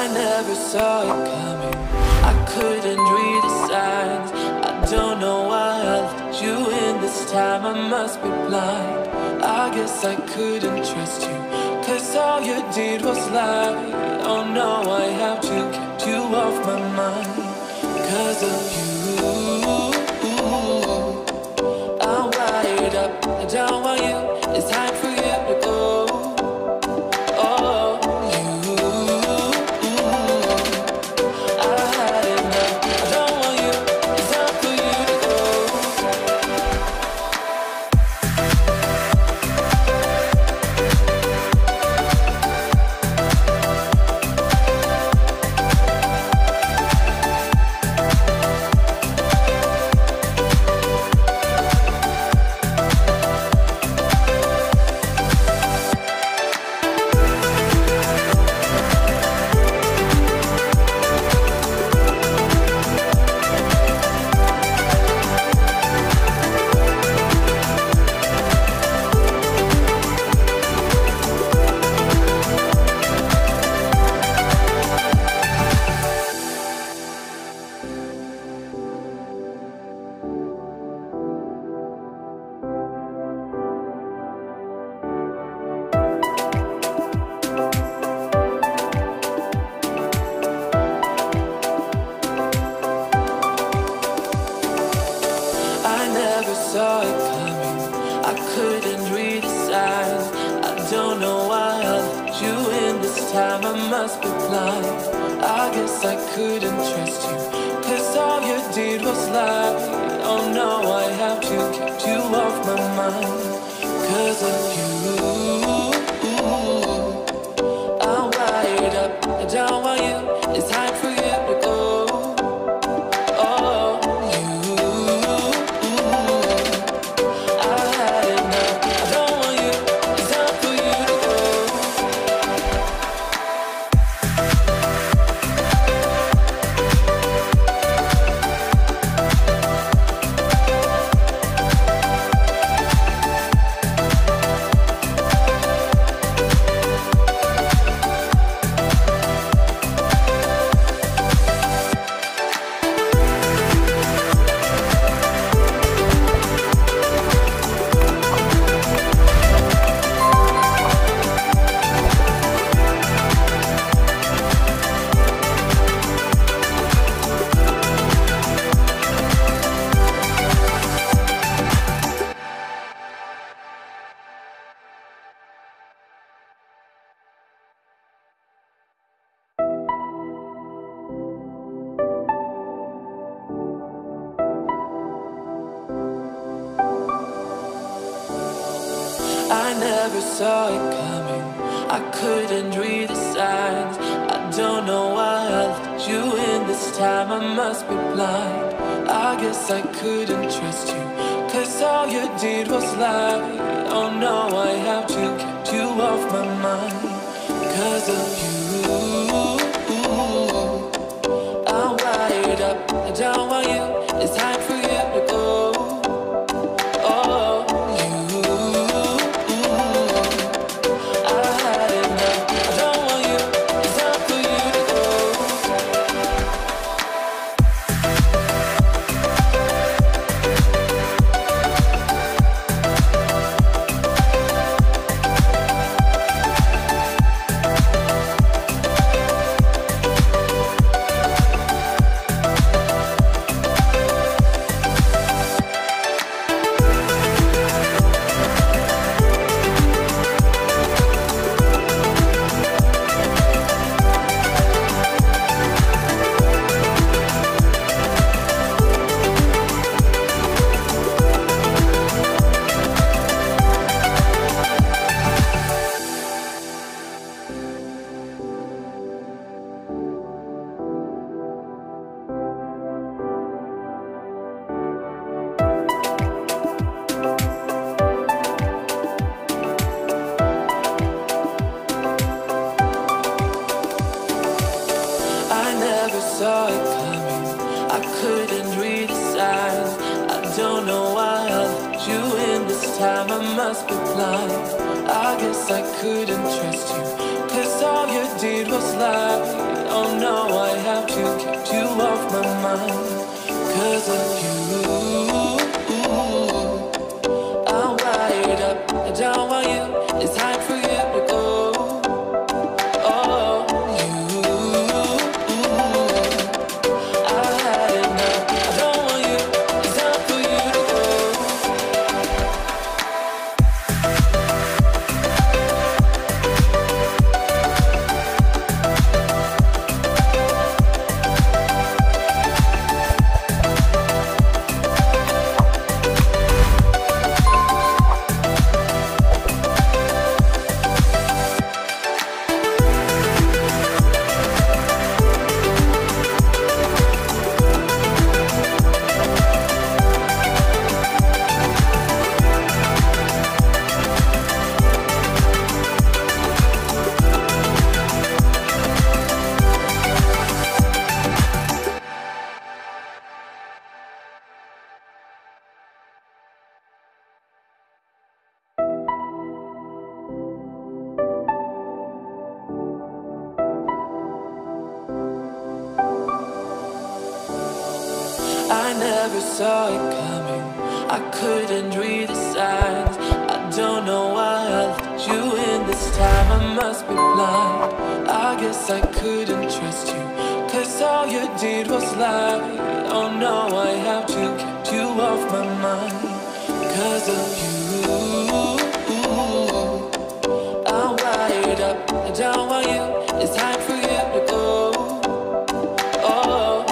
never saw it coming. I couldn't read the signs. I don't know why I let you in this time. I must be blind. I guess I couldn't trust you, 'cause all you did was lie. Oh no, I have to keep you off my mind. 'Cause of you, I'm wired up. I don't want you. It's time for you to go. Oh, you, I had enough. I don't want you. It's time for you to go. Saw it coming. I couldn't read the signs. I don't know why I let you in this time. I must be blind. I guess I couldn't trust you, 'cause all you did was lie. Oh no, I have to keep you off my mind. 'Cause of you, I'm wired up. I don't want you. It's time for you to go. I never saw it coming. I couldn't read the signs. I don't know why I let you in this time. I must be blind. I guess I couldn't trust you, 'cause all you did was lie. Oh no, I have to keep you off my mind. 'Cause of you, I'm wired up. I don't want you. It's time for you to go. Saw it coming. I couldn't read the signs. I don't know why I let you in this time. I must be blind. I guess I couldn't trust you, 'cause all you did was lie. Oh no, I have to keep you off my mind. 'Cause of you, I'm wired up. I don't want you. It's time for you to go. Oh, you, I had enough. I don't want you. It's time for you to go. I never saw it coming. I couldn't read the signs. I don't know why I let you in this time. I must be blind. I guess I couldn't trust you, 'cause all you did was lie. Oh no, I have to keep you off my mind. 'Cause of you, I'm wired up. I don't want you. It's time for you to go. Oh,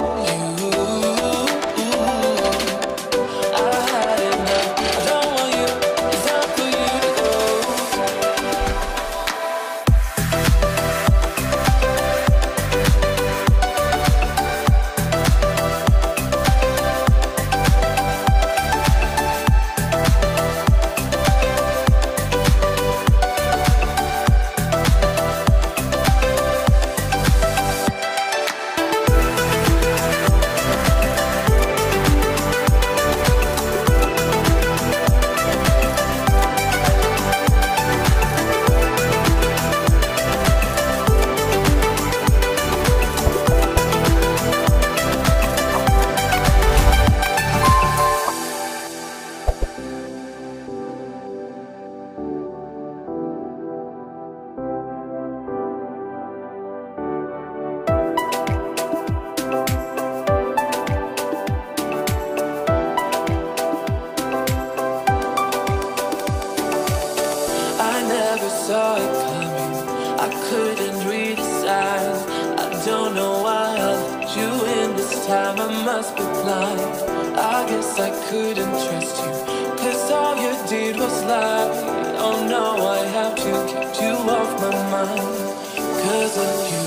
saw it coming. I couldn't read the signs. I don't know why I let you in this time. I must be blind. I guess I couldn't trust you, 'cause all you did was lie. Oh no, I have to keep you off my mind. 'Cause of you,